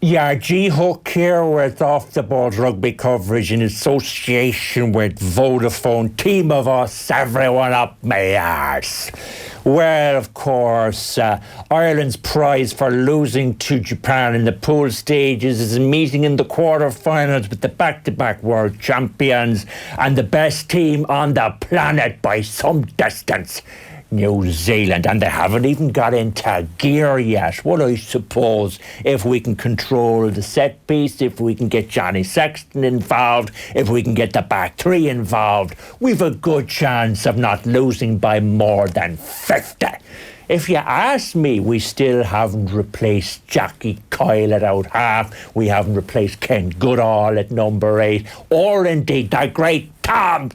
Yeah, G Hook here with Off the Board Rugby coverage in association with Vodafone. Team of us, everyone up my arse. Well, of course, Ireland's prize for losing to Japan in the pool stages is a meeting in the quarter-finals with the back-to-back world champions and the best team on the planet by some distance. New Zealand, and they haven't even got into gear yet. Well, I suppose if we can control the set piece, if we can get Johnny Sexton involved, if we can get the back three involved, we've a good chance of not losing by more than 50. If you ask me, we still haven't replaced Jackie Kyle at out half. We haven't replaced Ken Goodall at number 8, or indeed the great Tom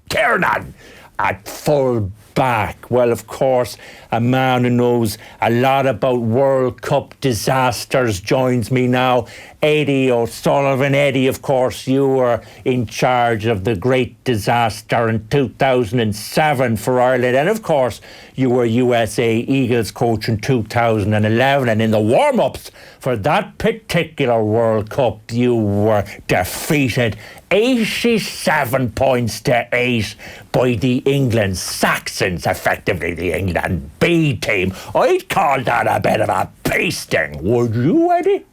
Tiernan at full back. Well, of course, a man who knows a lot about World Cup disasters joins me now. Eddie O'Sullivan. Eddie, of course, you were in charge of the great disaster in 2007 for Ireland. And of course, you were USA Eagles coach in 2011. And in the warm-ups for that particular World Cup, you were defeated 87 points to 8 by the England Saxons, effectively the England B team. I'd call that a bit of a pasting. Would you, Eddie?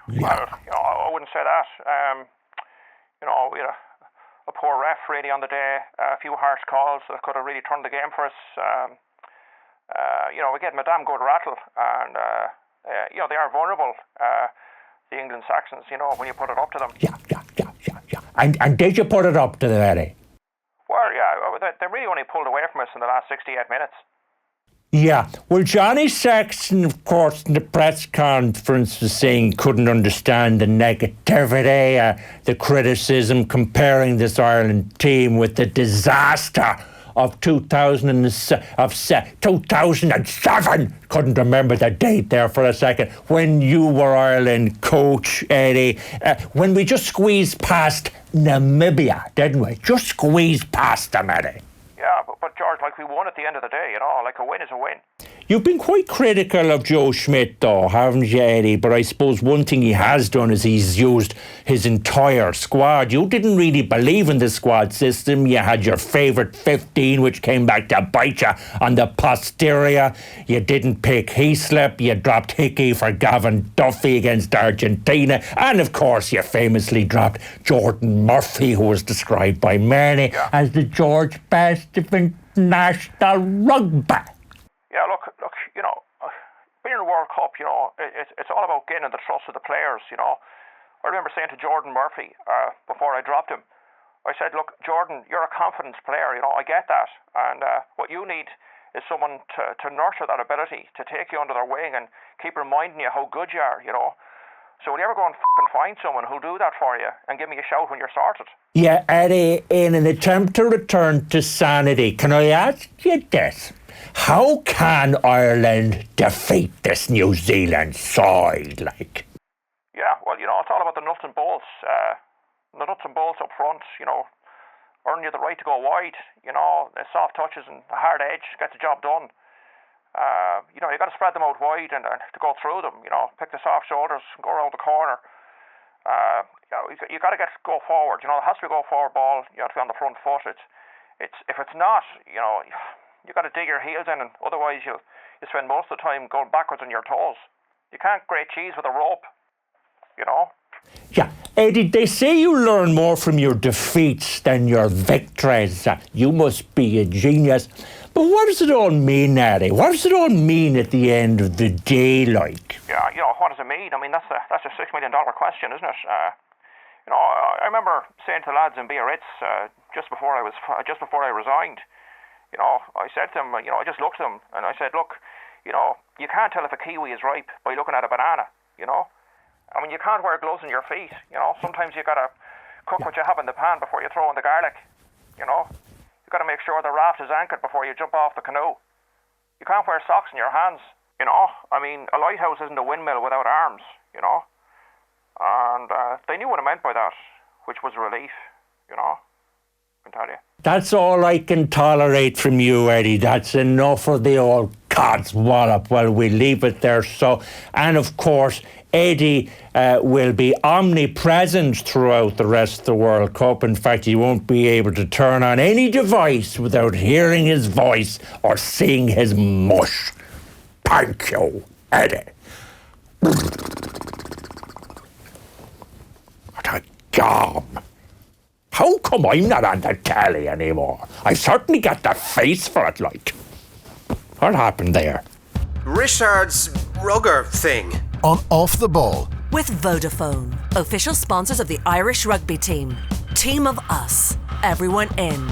Well, I wouldn't say that. We had a poor ref really on the day, a few harsh calls that could have really turned the game for us. We gave them a damn good rattle, and they are vulnerable. The England Saxons, when you put it up to them. Yeah. And did you put it up to them, Eddie? Well, yeah, they really only pulled away from us in the last 68 minutes. Yeah, well, Johnny Sexton, of course, in the press conference was saying couldn't understand the negativity, the criticism, comparing this Ireland team with the disaster of 2007. Couldn't remember the date there for a second. When you were Ireland coach, Eddie, when we just squeezed past Namibia, didn't we? Just squeezed past them, Eddie. Yeah, but George, we won at the end of the day, a win is a win. You've been quite critical of Joe Schmidt, though, haven't you, Eddie? But I suppose one thing he has done is he's used his entire squad. You didn't really believe in the squad system. You had your favourite 15, which came back to bite you on the posterior. You didn't pick Heaslip. You dropped Hickey for Gavin Duffy against Argentina. And, of course, you famously dropped Jordan Murphy, who was described by many as the George Best of international rugby. Yeah, look, being in the World Cup, it's all about gaining the trust of the players, I remember saying to Jordan Murphy, before I dropped him, I said, look, Jordan, you're a confidence player, I get that, and what you need is someone to nurture that ability, to take you under their wing and keep reminding you how good you are, So will you ever go and find someone who'll do that for you and give me a shout when you're sorted? Yeah, Eddie, in an attempt to return to sanity, can I ask you this? How can Ireland defeat this New Zealand side, Yeah, well, it's all about the nuts and bolts. The nuts and bolts up front, earn you the right to go wide, the soft touches and the hard edge, get the job done. You got to spread them out wide and to go through them, pick the soft shoulders, go around the corner. You got to go forward, it has to be a go forward ball, you have to be on the front foot. If it's not, you got to dig your heels in, and otherwise you spend most of the time going backwards on your toes. You can't grate cheese with a rope, Yeah, Eddie, they say you learn more from your defeats than your victories. You must be a genius. But what does it all mean, Eddie? What does it all mean at the end of the day, Yeah, what does it mean? I mean, that's a $6 million question, isn't it? I remember saying to the lads in Biarritz just before I resigned, I said to them, I just looked at them and I said, look, you can't tell if a kiwi is ripe by looking at a banana, I mean, you can't wear gloves on your feet, Sometimes you got to cook what you have in the pan before you throw in the garlic, You got to make sure the raft is anchored before you jump off the canoe. You can't wear socks in your hands, I mean, a lighthouse isn't a windmill without arms, And they knew what I meant by that, which was relief, I can tell you. That's all I can tolerate from you, Eddie. That's enough of the old God's wallop. Well, we leave it there. So, and of course, Eddie will be omnipresent throughout the rest of the World Cup. In fact, you won't be able to turn on any device without hearing his voice or seeing his mush. Thank you, Eddie. What a gob. How come I'm not on the telly anymore? I've certainly got the face for it, like. What happened there? Risteárd's rugger thing. On Off the Ball. With Vodafone, official sponsors of the Irish rugby team. Team of us. Everyone in.